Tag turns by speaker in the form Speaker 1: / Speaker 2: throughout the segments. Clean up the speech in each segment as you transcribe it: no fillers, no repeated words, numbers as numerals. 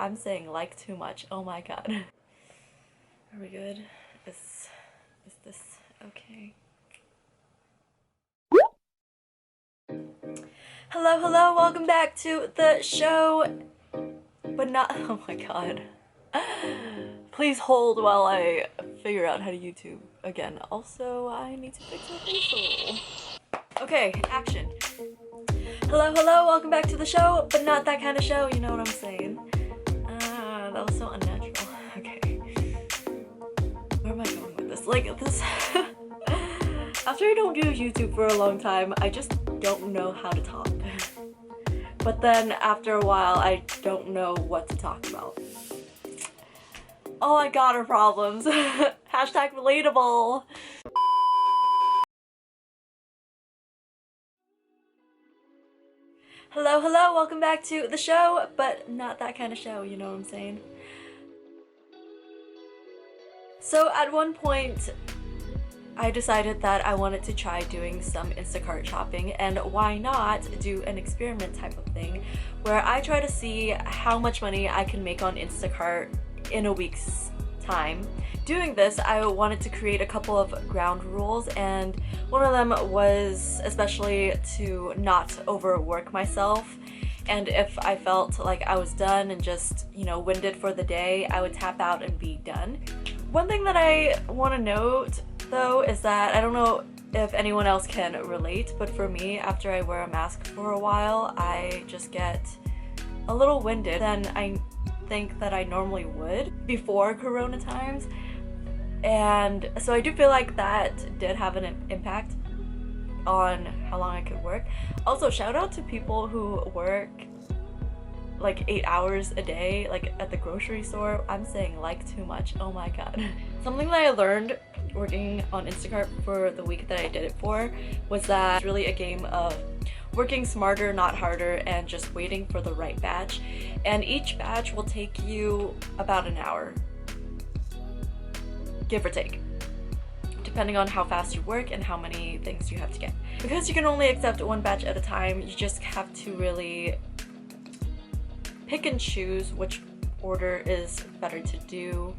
Speaker 1: I'm saying like too much. Oh my god. Are we good? Is this okay? Hello, hello, welcome back to the show, but not, oh my god. Please hold while I figure out how to YouTube again. Also, I need to fix my pencil. Okay, action. Hello, hello, welcome back to the show, but not that kind of show, you know what I'm saying. That was so unnatural. Okay. Where am I going with this? Like, this... After I don't do YouTube for a long time, I just don't know how to talk. But then, after a while, I don't know what to talk about. All I got are problems. Hashtag relatable. Hello, hello, welcome back to the show, but not that kind of show, you know what I'm saying? So at one point, I decided that I wanted to try doing some Instacart shopping, and why not do an experiment type of thing where I try to see how much money I can make on Instacart in a week's time. Doing this, I wanted to create a couple of ground rules, and one of them was especially to not overwork myself, and if I felt like I was done and just, you know, winded for the day, I would tap out and be done. One thing that I want to note though is that I don't know if anyone else can relate, but for me, after I wear a mask for a while, I just get a little winded than I think that I normally would before Corona times. And so I do feel like that did have an impact on how long I could work. Also, shout out to people who work like 8 hours a day, like at the grocery store. I'm saying like too much. Oh my god. Something that I learned working on Instacart for the week that I did it for was that it's really a game of working smarter, not harder, and just waiting for the right batch. And each batch will take you about an hour, give or take, depending on how fast you work and how many things you have to get. Because you can only accept one batch at a time, you just have to really pick and choose which order is better to do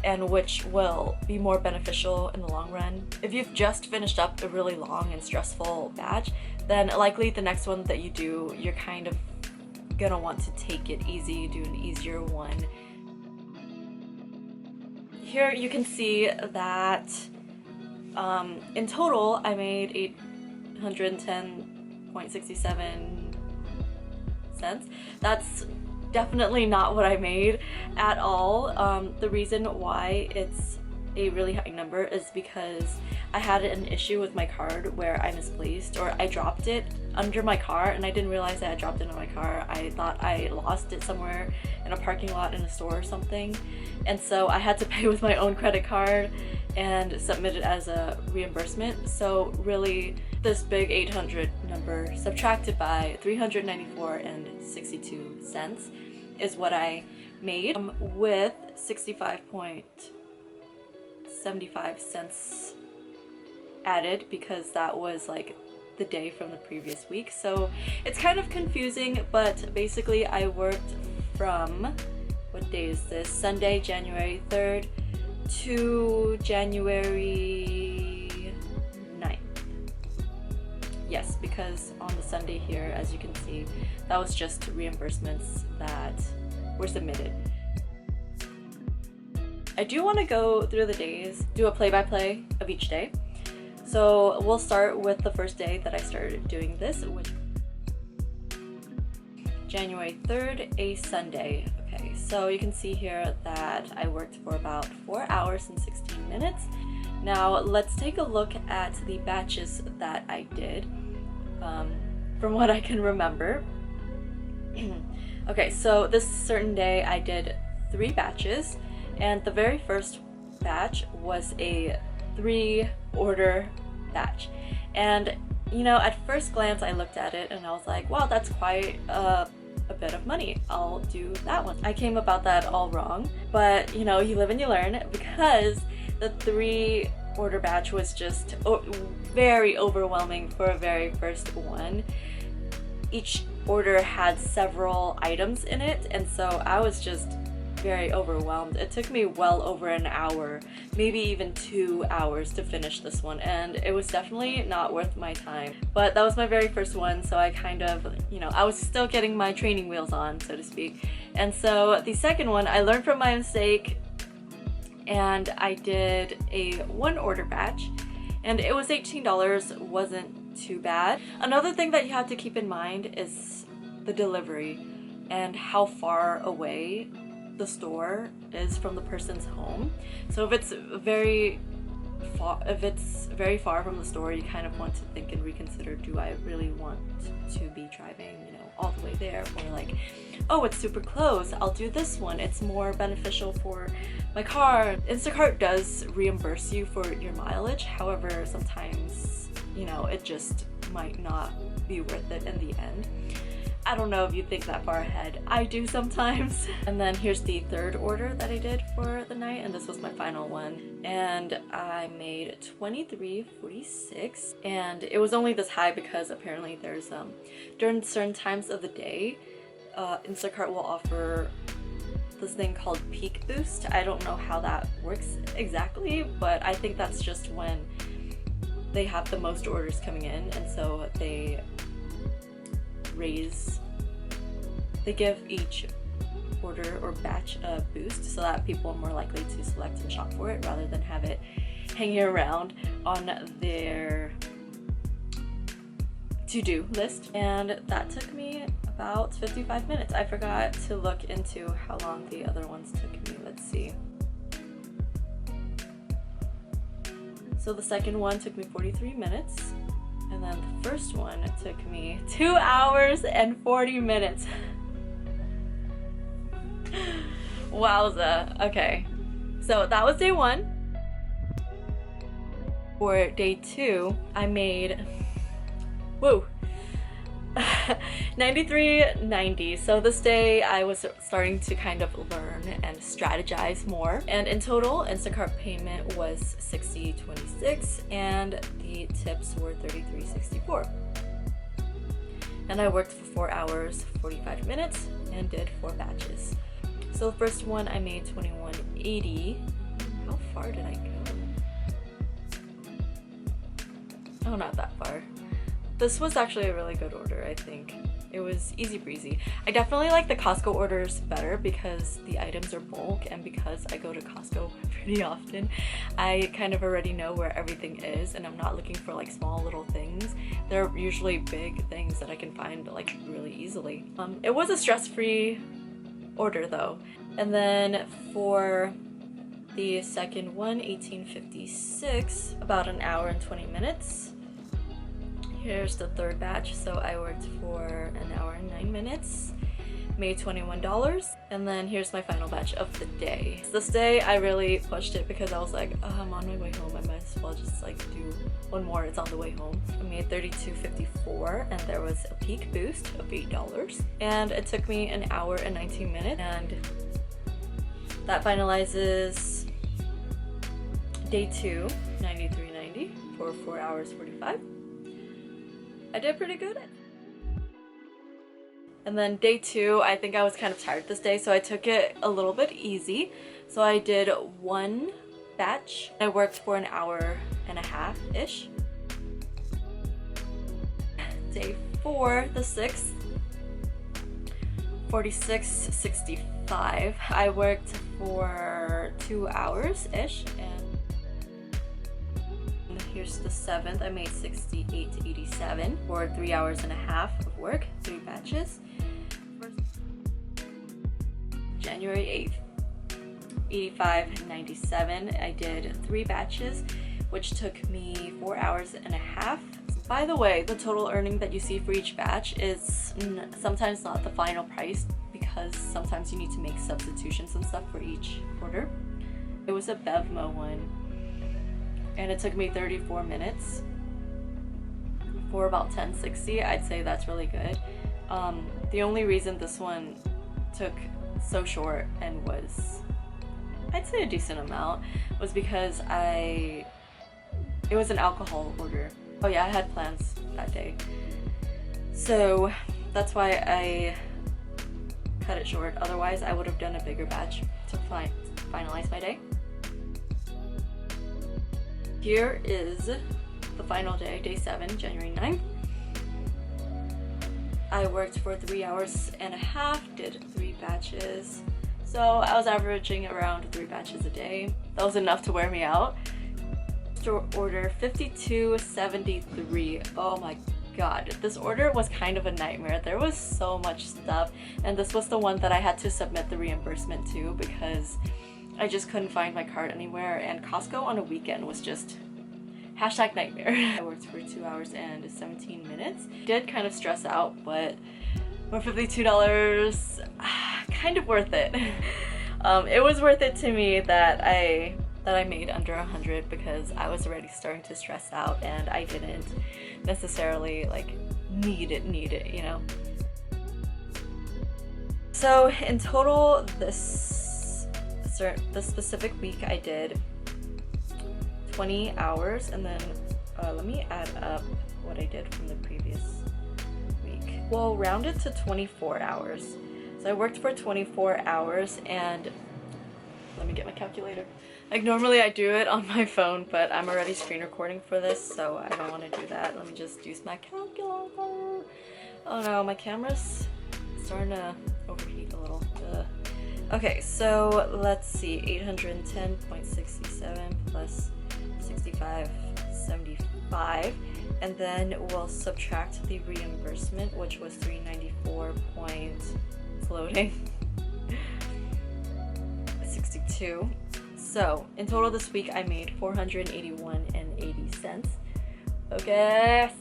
Speaker 1: and which will be more beneficial in the long run. If you've just finished up a really long and stressful batch, then likely the next one that you do, you're kind of gonna want to take it easy, do an easier one. Here you can see that in total I made 810.67 cents. That's definitely not what I made at all. The reason why it's a really high number is because I had an issue with my card where I misplaced, or I dropped it under my car and I didn't realize that I dropped it in my car. I thought I lost it somewhere in a parking lot in a store or something, and so I had to pay with my own credit card and submit it as a reimbursement. So really, this big 800 number subtracted by 394.62 cents is what I made, with 65.75 cents added because that was like the day from the previous week. So it's kind of confusing, but basically I worked from, what day is this? Sunday, January 3rd to January 9th. Yes, because on the Sunday here, as you can see, that was just reimbursements that were submitted. I do want to go through the days, do a play-by-play of each day. So we'll start with the first day that I started doing this, which January 3rd, a Sunday. Okay, so you can see here that I worked for about 4 hours and 16 minutes. Now let's take a look at the batches that I did, from what I can remember. Okay, so this certain day I did 3 batches, and the very first batch was a 3-order batch. And you know, at first glance I looked at it and I was like, wow, that's quite a bit of money. I'll do that one. I came about that all wrong, but you know, you live and you learn, because the 3-order batch was just very overwhelming for a very first one. Each order had several items in it, and so I was just very overwhelmed. It took me well over an hour, maybe even 2 hours to finish this one, and it was definitely not worth my time. But that was my very first one, so I kind of, you know, I was still getting my training wheels on, so to speak. And so the second one, I learned from my mistake, and I did a 1-order batch, and it was $18, wasn't too bad. Another thing that you have to keep in mind is the delivery and how far away the store is from the person's home. So if it's very far from the store, you kind of want to think and reconsider, do I really want to be driving, you know, all the way there? Or like, oh, it's super close, I'll do this one, it's more beneficial for my car. Instacart does reimburse you for your mileage, however, sometimes, you know, it just might not be worth it in the end. I don't know if you think that far ahead. I do sometimes. And then here's the third order that I did for the night, and this was my final one. And I made $23.46, and it was only this high because apparently there's during certain times of the day, Instacart will offer this thing called peak boost. I don't know how that works exactly, but I think that's just when they have the most orders coming in, and so they give each order or batch a boost so that people are more likely to select and shop for it rather than have it hanging around on their to-do list. And that took me about 55 minutes. I forgot to look into how long the other ones took me. Let's see. So the second one took me 43 minutes. And then the first one took me 2 hours and 40 minutes. Wowza. Okay, so that was day 1. For day 2, I made, whoa, $93.90. So this day I was starting to kind of learn and strategize more, and in total Instacart payment was $60.26 and the tips were $33.64. And I worked for 4 hours 45 minutes and did 4 batches. So the first one I made $21.80. How far did I go? Oh, not that far. This was actually a really good order, I think. It was easy breezy. I definitely like the Costco orders better because the items are bulk, and because I go to Costco pretty often, I kind of already know where everything is, and I'm not looking for like small little things. They're usually big things that I can find like really easily. It was a stress-free order though. And then for the second one, $18.56, about an hour and 20 minutes. Here's the third batch. So I worked for an hour and 9 minutes, made $21. And then here's my final batch of the day. This day I really pushed it because I was like, oh, I'm on my way home, I might as well just like do one more, it's on the way home. I made $32.54 and there was a peak boost of $8. And it took me an hour and 19 minutes, and that finalizes day 2, $93.90 for 4 hours 45. I did pretty good. And then day 2, I think I was kind of tired this day, so I took it a little bit easy. So I did 1 batch. I worked for an hour and a half-ish. Day 4, the 6th, $46.65. I worked for 2 hours-ish, and here's the 7th. I made $68.87 for 3 hours and a half of work, 3 batches. January 8th, $85.97. I did 3 batches, which took me 4 hours and a half. By the way, the total earning that you see for each batch is sometimes not the final price because sometimes you need to make substitutions and stuff for each order. It was a Bevmo one, and it took me 34 minutes for about $10.60. I'd say that's really good. The only reason this one took so short and was, I'd say, a decent amount was because it was an alcohol order. Oh yeah, I had plans that day. So that's why I cut it short. Otherwise, I would have done a bigger batch to finalize my day. Here is the final day, day 7, January 9th. I worked for 3 hours and a half, did 3 batches. So I was averaging around 3 batches a day. That was enough to wear me out. Order 5273. Oh my god, this order was kind of a nightmare. There was so much stuff, and this was the one that I had to submit the reimbursement to because I just couldn't find my card anywhere, and Costco on a weekend was just hashtag nightmare. I worked for 2 hours and 17 minutes. Did kind of stress out, but for $52, kind of worth it. It was worth it to me that I made under 100 because I was already starting to stress out and I didn't necessarily like need it, you know. So in total, this specific week I did 20 hours, and then let me add up what I did from the previous week. Well, rounded to 24 hours. So I worked for 24 hours, and let me get my calculator. Like normally I do it on my phone, but I'm already screen recording for this, so I don't want to do that. Let me just use my calculator. Oh no, my camera's starting to overheat a little. Okay, so let's see, 810.67 plus 65.75, and then we'll subtract the reimbursement, which was 394 floating 62. So in total this week I made $481.80. Okay,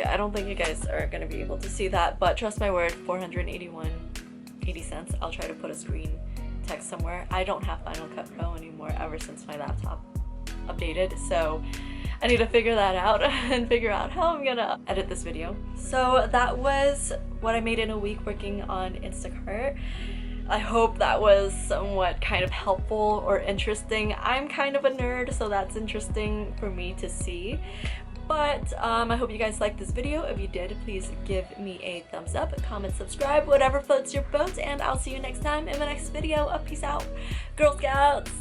Speaker 1: I don't think you guys are gonna be able to see that, but trust my word, $481.80. I'll try to put a screen text somewhere. I don't have Final Cut Pro anymore ever since my laptop updated, so I need to figure that out and figure out how I'm gonna edit this video. So that was what I made in a week working on Instacart. I hope that was somewhat kind of helpful or interesting. I'm kind of a nerd, so that's interesting for me to see. But I hope you guys liked this video. If you did, please give me a thumbs up, comment, subscribe, whatever floats your boat, and I'll see you next time in my next video. Peace out, Girl Scouts!